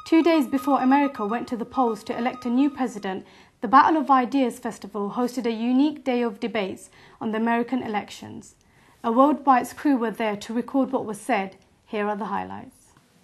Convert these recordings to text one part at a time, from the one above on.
2 days before America went to the polls to elect a new president, the Battle of Ideas Festival hosted a unique day of debates on the American elections. A WORLDbytes crew were there to record what was said. Here are the highlights.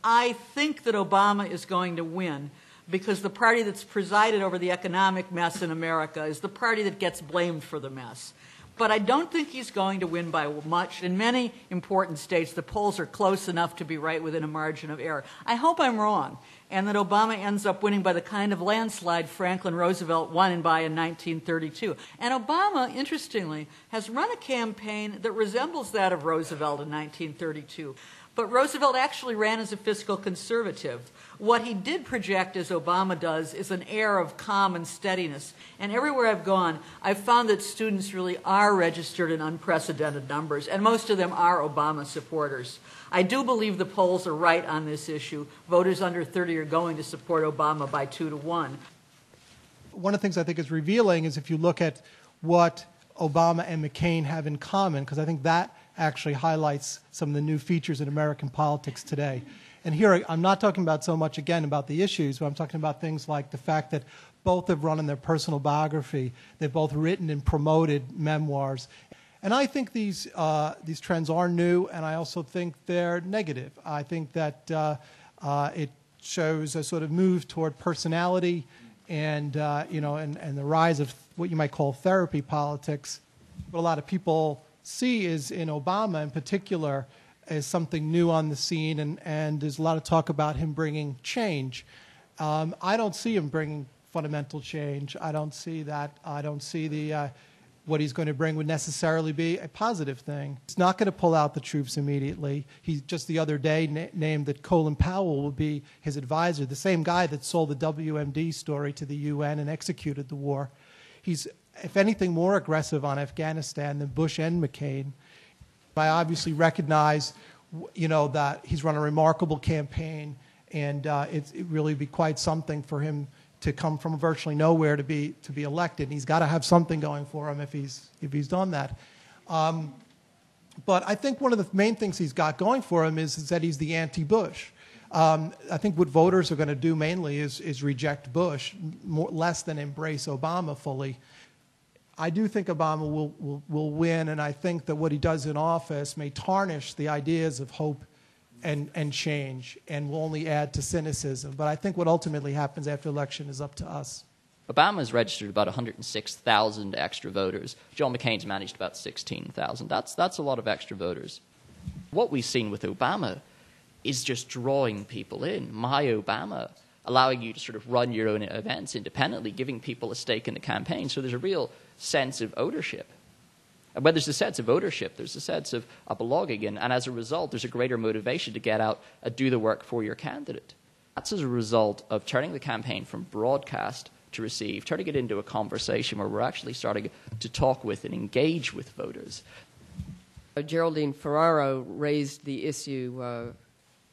I think that Obama is going to win because the party that's presided over the economic mess in America is the party that gets blamed for the mess. But I don't think he's going to win by much. In many important states, the polls are close enough to be right within a margin of error. I hope I'm wrong, and that Obama ends up winning by the kind of landslide Franklin Roosevelt won by in 1932. And Obama, interestingly, has run a campaign that resembles that of Roosevelt in 1932. But Roosevelt actually ran as a fiscal conservative. What he did project, as Obama does, is an air of calm and steadiness. And everywhere I've gone, I've found that students really are registered in unprecedented numbers, and most of them are Obama supporters. I do believe the polls are right on this issue. Voters under 30 are going to support Obama by 2-1. One of the things I think is revealing is if you look at what Obama and McCain have in common, because I think that actually highlights some of the new features in American politics today. And here, I'm not talking about so much, again, about the issues, but I'm talking about things like the fact that both have run in their personal biography. They've both written and promoted memoirs. And I think these trends are new, and I also think they're negative. I think that it shows a sort of move toward personality and, and the rise of what you might call therapy politics. What a lot of people see is in Obama in particular as something new on the scene, and there's a lot of talk about him bringing change. I don't see him bringing fundamental change. I don't see that. I don't see what he's going to bring would necessarily be a positive thing. He's not going to pull out the troops immediately. He just the other day named that Colin Powell will be his advisor, the same guy that sold the WMD story to the UN and executed the war. He's, if anything, more aggressive on Afghanistan than Bush and McCain. I obviously recognize, that he's run a remarkable campaign, and it really be quite something for him to come from virtually nowhere to be elected. And he's got to have something going for him if he's done that. But I think one of the main things he's got going for him is that he's the anti-Bush. I think what voters are going to do mainly is reject Bush, less than embrace Obama fully. I do think Obama will win, and I think that what he does in office may tarnish the ideas of hope and change, and will only add to cynicism. But I think what ultimately happens after election is up to us. Obama's registered about 106,000 extra voters. John McCain's managed about 16,000. That's a lot of extra voters. What we've seen with Obama is just drawing people in. My Obama, allowing you to sort of run your own events independently, giving people a stake in the campaign. So there's a real sense of ownership. And when there's a sense of ownership, there's a sense of belonging, and as a result, there's a greater motivation to get out and do the work for your candidate. That's as a result of turning the campaign from broadcast to receive, turning it into a conversation where we're actually starting to talk with and engage with voters. Geraldine Ferraro raised the issue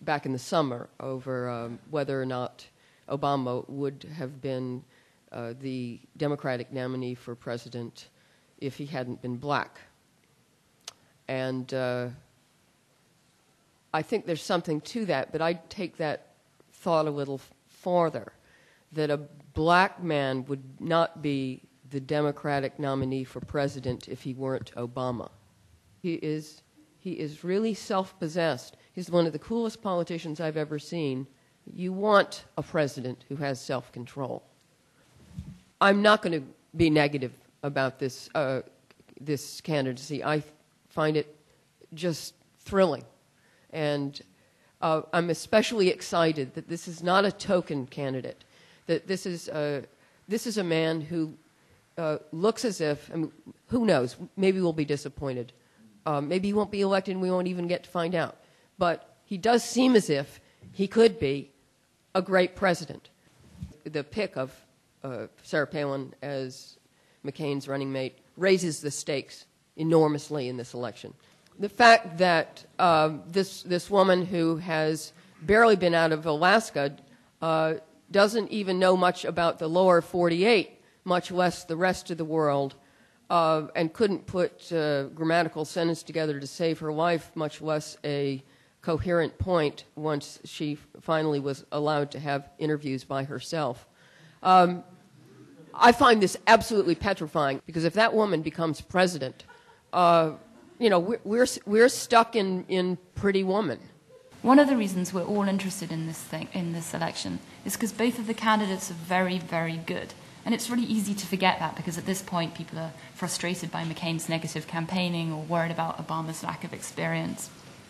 back in the summer over whether or not Obama would have been the Democratic nominee for president if he hadn't been black. And I think there's something to that, but I'd take that thought a little farther, that a black man would not be the Democratic nominee for president if he weren't Obama. He is really self-possessed. He's one of the coolest politicians I've ever seen. You want a president who has self-control. I'm not going to be negative about this this candidacy. I find it just thrilling, and I'm especially excited that this is not a token candidate. That this is a man who looks as if, I mean, who knows? Maybe we'll be disappointed. Maybe he won't be elected, and we won't even get to find out. But he does seem as if he could be a great president. The pick of Sarah Palin as McCain's running mate raises the stakes enormously in this election. The fact that this woman who has barely been out of Alaska doesn't even know much about the lower 48, much less the rest of the world, and couldn't put a grammatical sentence together to save her life, much less a coherent point once she finally was allowed to have interviews by herself. I find this absolutely petrifying, because if that woman becomes president, you know, we're stuck in Pretty Woman. One of the reasons we're all interested in this election is because both of the candidates are very, very good. And it's really easy to forget that, because at this point people are frustrated by McCain's negative campaigning or worried about Obama's lack of experience.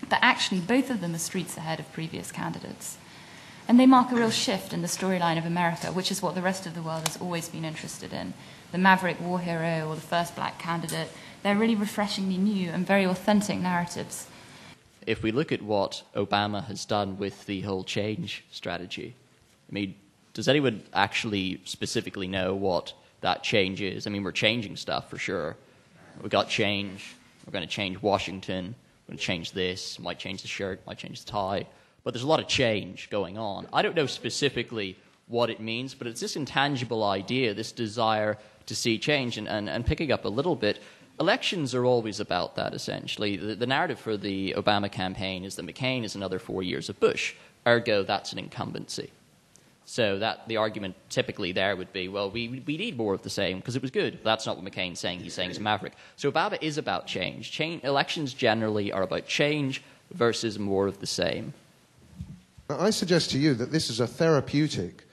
But actually, both of them are streets ahead of previous candidates. And they mark a real shift in the storyline of America, which is what the rest of the world has always been interested in. The maverick war hero or the first black candidate, they're really refreshingly new and very authentic narratives. If we look at what Obama has done with the whole change strategy, I mean, does anyone actually specifically know what that change is? I mean, we're changing stuff for sure. We've got change. We're going to change Washington. We're going to change this. Might change the shirt. Might change the tie. But there's a lot of change going on. I don't know specifically what it means, but it's this intangible idea, this desire to see change. And picking up a little bit, elections are always about that, essentially. The narrative for the Obama campaign is that McCain is another 4 years of Bush. Ergo, that's an incumbency. So that the argument typically there would be, well, we need more of the same because it was good. That's not what McCain's saying. He's saying he's a maverick. So Obama is about change. Elections generally are about change versus more of the same. I suggest to you that this is a therapeutic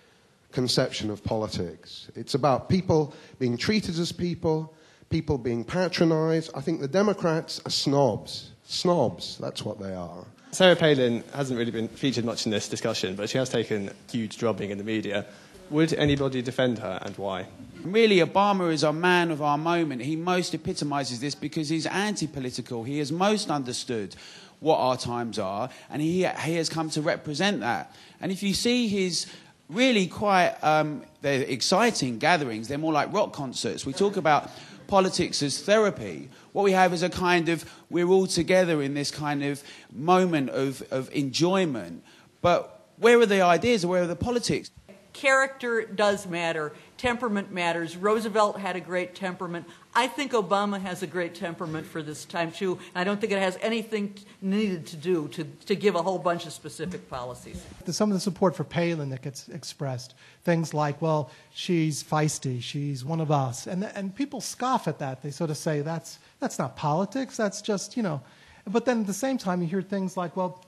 conception of politics. It's about people being treated as people being patronized. I think the Democrats are snobs. Snobs, that's what they are. Sarah Palin hasn't really been featured much in this discussion, but she has taken a huge drubbing in the media. Would anybody defend her, and why? Really, Obama is a man of our moment. He most epitomizes this because he's anti-political. He has most understood what our times are, and he has come to represent that. And if you see his really quite they're exciting gatherings, they're more like rock concerts. We talk about politics as therapy. What we have is a kind of, we're all together in this kind of moment of enjoyment. But where are the ideas, or where are the politics? Character does matter. Temperament matters. Roosevelt had a great temperament. I think Obama has a great temperament for this time, too. And I don't think it has anything needed to do to give a whole bunch of specific policies. There's some of the support for Palin that gets expressed. Things like, well, she's feisty, she's one of us. And people scoff at that. They sort of say, that's not politics, that's just, you know. But then at the same time, you hear things like, well,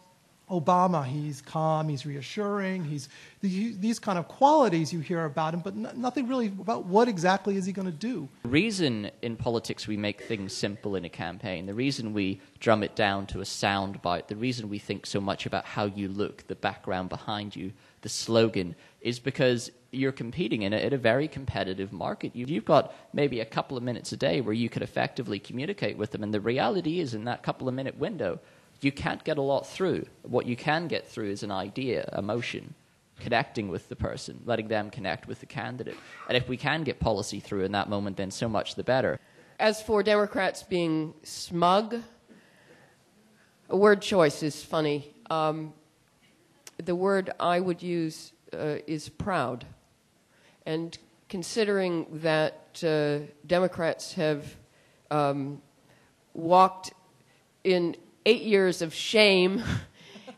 Obama, he's calm, he's reassuring, these kind of qualities you hear about him, but nothing really about what exactly is he going to do. The reason in politics we make things simple in a campaign, the reason we drum it down to a sound bite, the reason we think so much about how you look, the background behind you, the slogan, is because you're competing in a very competitive market. You've got maybe a couple of minutes a day where you could effectively communicate with them, and the reality is in that couple of minute window, you can't get a lot through. What you can get through is an idea, emotion, connecting with the person, letting them connect with the candidate. And if we can get policy through in that moment, then so much the better. As for Democrats being smug, a word choice is funny. The word I would use is proud. And considering that Democrats have walked in 8 years of shame,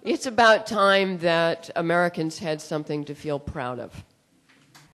it's about time that Americans had something to feel proud of.